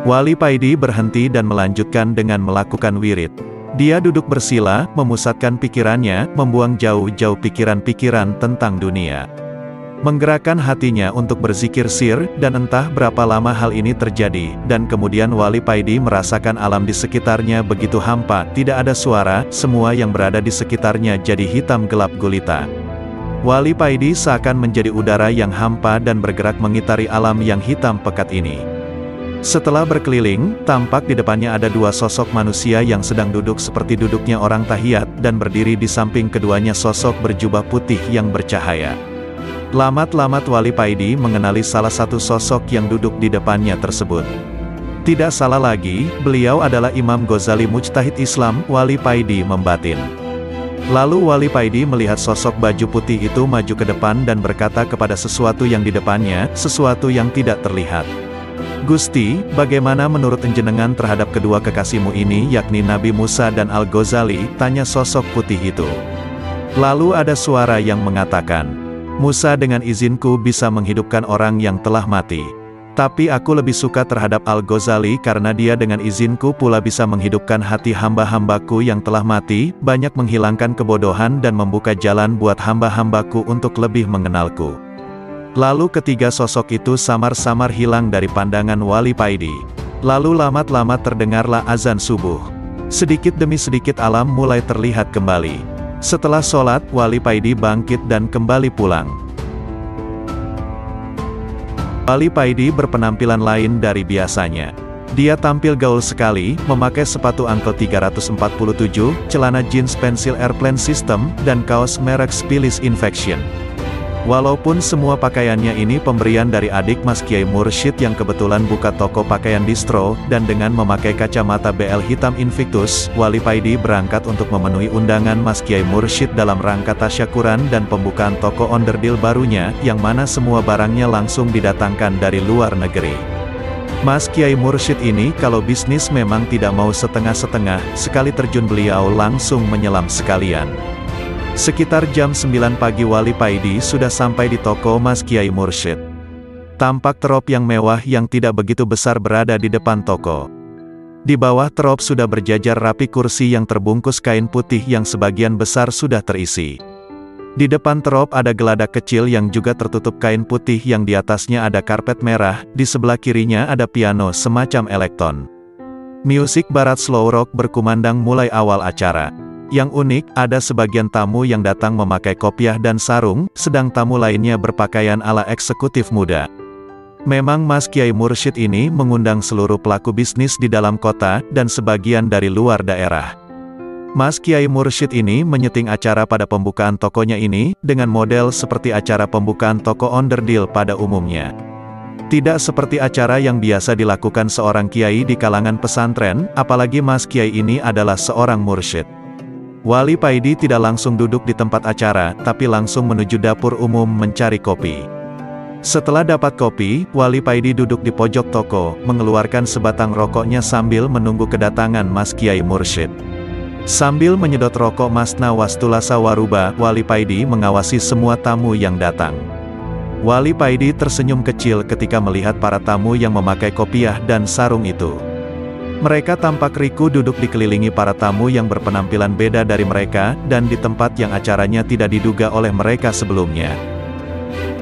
Wali Paidi berhenti dan melanjutkan dengan melakukan wirid. Dia duduk bersila, memusatkan pikirannya, membuang jauh-jauh pikiran-pikiran tentang dunia. Menggerakkan hatinya untuk berzikir sir, dan entah berapa lama hal ini terjadi, dan kemudian Wali Paidi merasakan alam di sekitarnya begitu hampa, tidak ada suara, semua yang berada di sekitarnya jadi hitam gelap gulita. Wali Paidi seakan menjadi udara yang hampa dan bergerak mengitari alam yang hitam pekat ini. Setelah berkeliling, tampak di depannya ada dua sosok manusia yang sedang duduk seperti duduknya orang tahiyat, dan berdiri di samping keduanya sosok berjubah putih yang bercahaya. Lamat-lamat Wali Paidi mengenali salah satu sosok yang duduk di depannya tersebut. Tidak salah lagi, beliau adalah Imam Ghazali Mujtahid Islam. Wali Paidi membatin. Lalu Wali Paidi melihat sosok baju putih itu maju ke depan dan berkata kepada sesuatu yang di depannya, sesuatu yang tidak terlihat. Gusti, bagaimana menurut jenengan terhadap kedua kekasihmu ini, yakni Nabi Musa dan Al-Ghazali, tanya sosok putih itu. Lalu ada suara yang mengatakan, Musa dengan izinku bisa menghidupkan orang yang telah mati. Tapi aku lebih suka terhadap Al-Ghazali karena dia dengan izinku pula bisa menghidupkan hati hamba-hambaku yang telah mati, banyak menghilangkan kebodohan dan membuka jalan buat hamba-hambaku untuk lebih mengenalku. Lalu ketiga sosok itu samar-samar hilang dari pandangan Wali Paidi. Lalu lamat-lamat terdengarlah azan subuh. Sedikit demi sedikit alam mulai terlihat kembali. Setelah sholat, Wali Paidi bangkit dan kembali pulang. Wali Paidi berpenampilan lain dari biasanya. Dia tampil gaul sekali, memakai sepatu Uncle 347, celana jeans pensil Airplane System, dan kaos merek Spilis Infection. Walaupun semua pakaiannya ini pemberian dari adik Mas Kiai Mursyid yang kebetulan buka toko pakaian distro, dan dengan memakai kacamata BL hitam Invictus, Wali Paidi berangkat untuk memenuhi undangan Mas Kiai Mursyid dalam rangka tasyakuran dan pembukaan toko onderdil barunya, yang mana semua barangnya langsung didatangkan dari luar negeri. Mas Kiai Mursyid ini kalau bisnis memang tidak mau setengah-setengah, sekali terjun beliau langsung menyelam sekalian. Sekitar jam 9 pagi Wali Paidi sudah sampai di toko Mas Kiai Mursyid. Tampak terop yang mewah yang tidak begitu besar berada di depan toko. Di bawah terop sudah berjajar rapi kursi yang terbungkus kain putih yang sebagian besar sudah terisi. Di depan terop ada geladak kecil yang juga tertutup kain putih yang di atasnya ada karpet merah, di sebelah kirinya ada piano semacam elektron. Musik barat slow rock berkumandang mulai awal acara. Yang unik, ada sebagian tamu yang datang memakai kopiah dan sarung, sedang tamu lainnya berpakaian ala eksekutif muda. Memang Mas Kiai Mursyid ini mengundang seluruh pelaku bisnis di dalam kota, dan sebagian dari luar daerah. Mas Kiai Mursyid ini menyeting acara pada pembukaan tokonya ini, dengan model seperti acara pembukaan toko onderdil pada umumnya. Tidak seperti acara yang biasa dilakukan seorang kiai di kalangan pesantren, apalagi Mas Kiai ini adalah seorang mursyid. Wali Paidi tidak langsung duduk di tempat acara, tapi langsung menuju dapur umum mencari kopi. Setelah dapat kopi, Wali Paidi duduk di pojok toko, mengeluarkan sebatang rokoknya sambil menunggu kedatangan Mas Kiai Mursyid. Sambil menyedot rokok Masna Wastulasa Waruba, Wali Paidi mengawasi semua tamu yang datang. Wali Paidi tersenyum kecil ketika melihat para tamu yang memakai kopiah dan sarung itu. Mereka tampak riku duduk dikelilingi para tamu yang berpenampilan beda dari mereka, dan di tempat yang acaranya tidak diduga oleh mereka sebelumnya.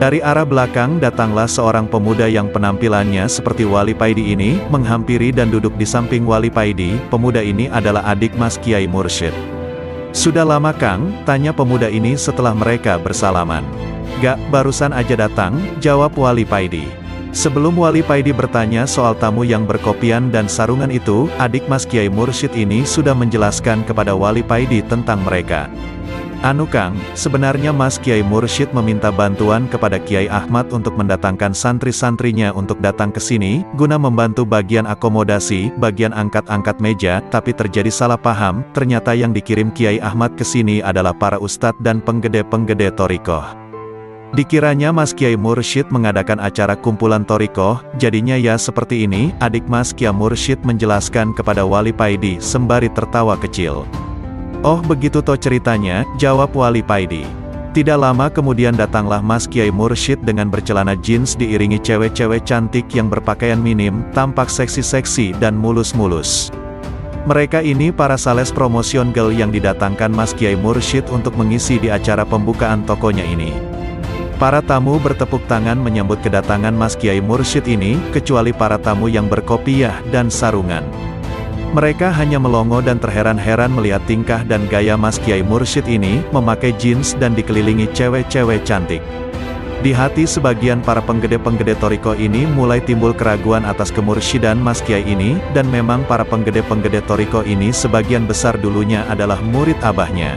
Dari arah belakang datanglah seorang pemuda yang penampilannya seperti Wali Paidi ini, menghampiri dan duduk di samping Wali Paidi. Pemuda ini adalah adik Mas Kiai Mursyid. Sudah lama Kang? Tanya pemuda ini setelah mereka bersalaman. Gak, barusan aja datang, jawab Wali Paidi. Sebelum Wali Paidi bertanya soal tamu yang berkopian dan sarungan itu, adik Mas Kiai Mursyid ini sudah menjelaskan kepada Wali Paidi tentang mereka. Anu Kang, sebenarnya Mas Kiai Mursyid meminta bantuan kepada Kiai Ahmad untuk mendatangkan santri-santrinya untuk datang ke sini, guna membantu bagian akomodasi, bagian angkat-angkat meja, tapi terjadi salah paham, ternyata yang dikirim Kiai Ahmad ke sini adalah para ustadz dan penggede-penggede thorikoh. Dikiranya Mas Kiai Mursyid mengadakan acara kumpulan thorikoh, jadinya ya seperti ini, adik Mas Kiai Mursyid menjelaskan kepada Wali Paidi sembari tertawa kecil. Oh begitu toh ceritanya, jawab Wali Paidi. Tidak lama kemudian datanglah Mas Kiai Mursyid dengan bercelana jeans diiringi cewek-cewek cantik yang berpakaian minim, tampak seksi-seksi dan mulus-mulus. Mereka ini para sales promotion girl yang didatangkan Mas Kiai Mursyid untuk mengisi di acara pembukaan tokonya ini. Para tamu bertepuk tangan menyambut kedatangan Mas Kiai Mursyid ini, kecuali para tamu yang berkopiah dan sarungan. Mereka hanya melongo dan terheran-heran melihat tingkah dan gaya Mas Kiai Mursyid ini, memakai jeans dan dikelilingi cewek-cewek cantik. Di hati sebagian para penggede-penggede Thoriko ini mulai timbul keraguan atas kemursyidan Mas Kiai ini, dan memang para penggede-penggede Thoriko ini sebagian besar dulunya adalah murid abahnya.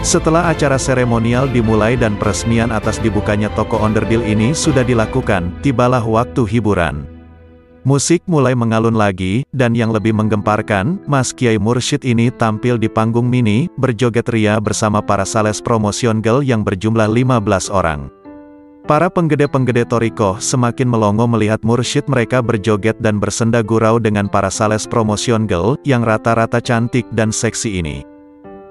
Setelah acara seremonial dimulai dan peresmian atas dibukanya toko onderdil ini sudah dilakukan, tibalah waktu hiburan. Musik mulai mengalun lagi, dan yang lebih menggemparkan, Mas Kiai Mursyid ini tampil di panggung mini, berjoget ria bersama para sales promotion girl yang berjumlah 15 orang. Para penggede-penggede Thoriko semakin melongo melihat Mursyid mereka berjoget dan bersenda gurau dengan para sales promotion girl, yang rata-rata cantik dan seksi ini.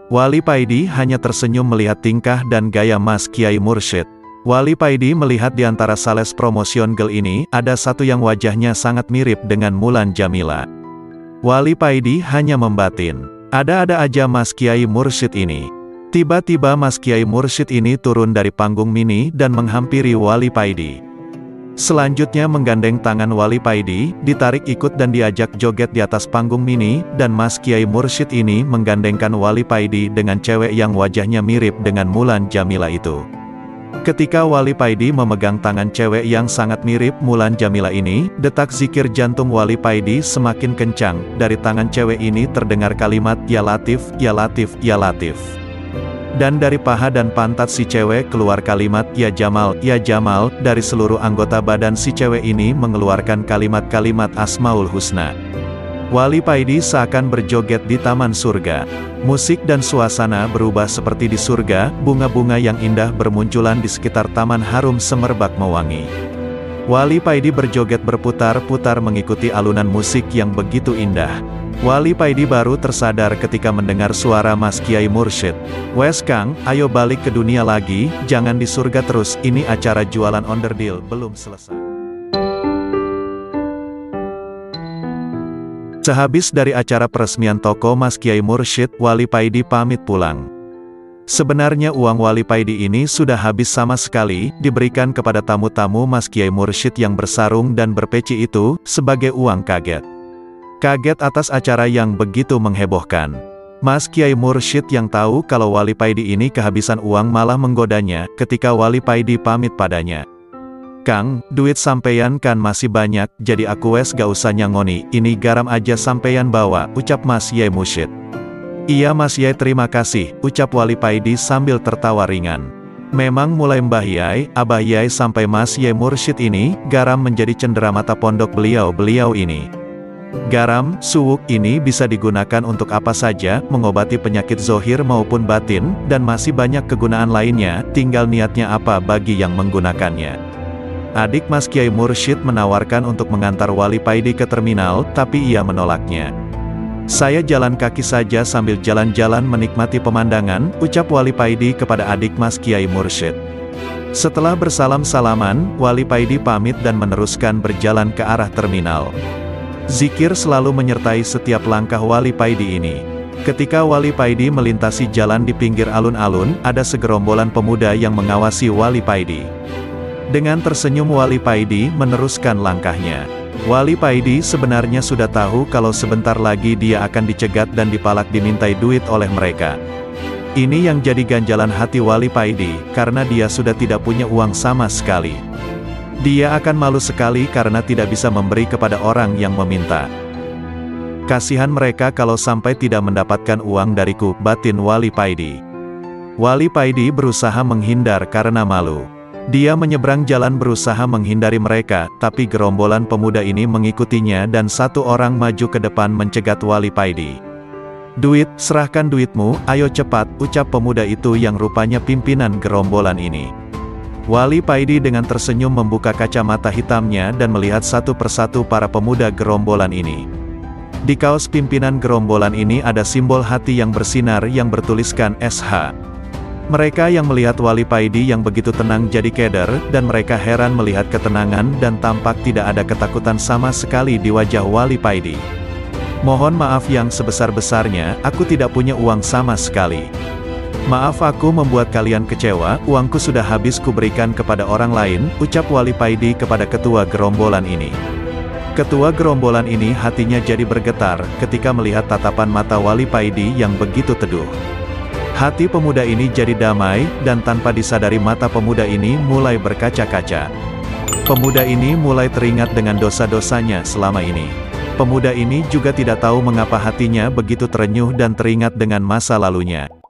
Wali Paidi hanya tersenyum melihat tingkah dan gaya Mas Kiai Mursyid. Wali Paidi melihat di antara sales promotion girl ini, ada satu yang wajahnya sangat mirip dengan Mulan Jamila. Wali Paidi hanya membatin, ada-ada aja Mas Kiai Mursyid ini. Tiba-tiba Mas Kiai Mursyid ini turun dari panggung mini dan menghampiri Wali Paidi. Selanjutnya menggandeng tangan Wali Paidi, ditarik ikut dan diajak joget di atas panggung mini, dan Mas Kiai Mursyid ini menggandengkan Wali Paidi dengan cewek yang wajahnya mirip dengan Mulan Jamila itu. Ketika Wali Paidi memegang tangan cewek yang sangat mirip Mulan Jamila ini, detak zikir jantung Wali Paidi semakin kencang. Dari tangan cewek ini terdengar kalimat, "Ya Latif, Ya Latif, Ya Latif." Dan dari paha dan pantat si cewek keluar kalimat, "Ya Jamal, Ya Jamal." Dari seluruh anggota badan si cewek ini mengeluarkan kalimat-kalimat Asmaul Husna. Wali Paidi seakan berjoget di taman surga. Musik dan suasana berubah seperti di surga, bunga-bunga yang indah bermunculan di sekitar taman harum semerbak mewangi. Wali Paidi berjoget berputar-putar mengikuti alunan musik yang begitu indah. Wali Paidi baru tersadar ketika mendengar suara Mas Kiai Mursyid. "Wes Kang, ayo balik ke dunia lagi, jangan di surga terus, ini acara jualan onderdil belum selesai." Sehabis dari acara peresmian toko Mas Kiai Mursyid, Wali Paidi pamit pulang. Sebenarnya uang Wali Paidi ini sudah habis sama sekali, diberikan kepada tamu-tamu Mas Kiai Mursyid yang bersarung dan berpeci itu, sebagai uang kaget. Kaget atas acara yang begitu menghebohkan. Mas Kiai Mursyid yang tahu kalau Wali Paidi ini kehabisan uang malah menggodanya, ketika Wali Paidi pamit padanya. "Kang, duit sampeyan kan masih banyak, jadi aku wes gak usah nyangoni, ini garam aja sampeyan bawa," ucap Mas Yai Mursyid. "Iya Mas Yai, terima kasih," ucap Wali Paidi sambil tertawa ringan. Memang mulai Mbah Yai, Abah Yai sampai Mas Yai Mursyid ini, garam menjadi cenderamata pondok beliau ini. Garam, suwuk ini bisa digunakan untuk apa saja, mengobati penyakit zohir maupun batin, dan masih banyak kegunaan lainnya, tinggal niatnya apa bagi yang menggunakannya. Adik Mas Kiai Mursyid menawarkan untuk mengantar Wali Paidi ke terminal, tapi ia menolaknya. "Saya jalan kaki saja sambil jalan-jalan menikmati pemandangan," ucap Wali Paidi kepada adik Mas Kiai Mursyid. Setelah bersalam-salaman, Wali Paidi pamit dan meneruskan berjalan ke arah terminal. Zikir selalu menyertai setiap langkah Wali Paidi ini. Ketika Wali Paidi melintasi jalan di pinggir alun-alun, ada segerombolan pemuda yang mengawasi Wali Paidi. Dengan tersenyum Wali Paidi meneruskan langkahnya. Wali Paidi sebenarnya sudah tahu kalau sebentar lagi dia akan dicegat dan dipalak dimintai duit oleh mereka. Ini yang jadi ganjalan hati Wali Paidi, karena dia sudah tidak punya uang sama sekali. Dia akan malu sekali karena tidak bisa memberi kepada orang yang meminta. "Kasihan mereka kalau sampai tidak mendapatkan uang dariku," batin Wali Paidi. Wali Paidi berusaha menghindar karena malu. Dia menyeberang jalan berusaha menghindari mereka, tapi gerombolan pemuda ini mengikutinya dan satu orang maju ke depan mencegat Wali Paidi. "Duit, serahkan duitmu, ayo cepat," ucap pemuda itu yang rupanya pimpinan gerombolan ini. Wali Paidi dengan tersenyum membuka kacamata hitamnya dan melihat satu persatu para pemuda gerombolan ini. Di kaos pimpinan gerombolan ini ada simbol hati yang bersinar yang bertuliskan SH. Mereka yang melihat Wali Paidi yang begitu tenang jadi keder, dan mereka heran melihat ketenangan dan tampak tidak ada ketakutan sama sekali di wajah Wali Paidi. Mohon maaf yang sebesar-besarnya, aku tidak punya uang sama sekali. Maaf aku membuat kalian kecewa, uangku sudah habis kuberikan kepada orang lain, ucap Wali Paidi kepada ketua gerombolan ini. Ketua gerombolan ini hatinya jadi bergetar, ketika melihat tatapan mata Wali Paidi yang begitu teduh. Hati pemuda ini jadi damai, dan tanpa disadari mata pemuda ini mulai berkaca-kaca. Pemuda ini mulai teringat dengan dosa-dosanya selama ini. Pemuda ini juga tidak tahu mengapa hatinya begitu terenyuh dan teringat dengan masa lalunya.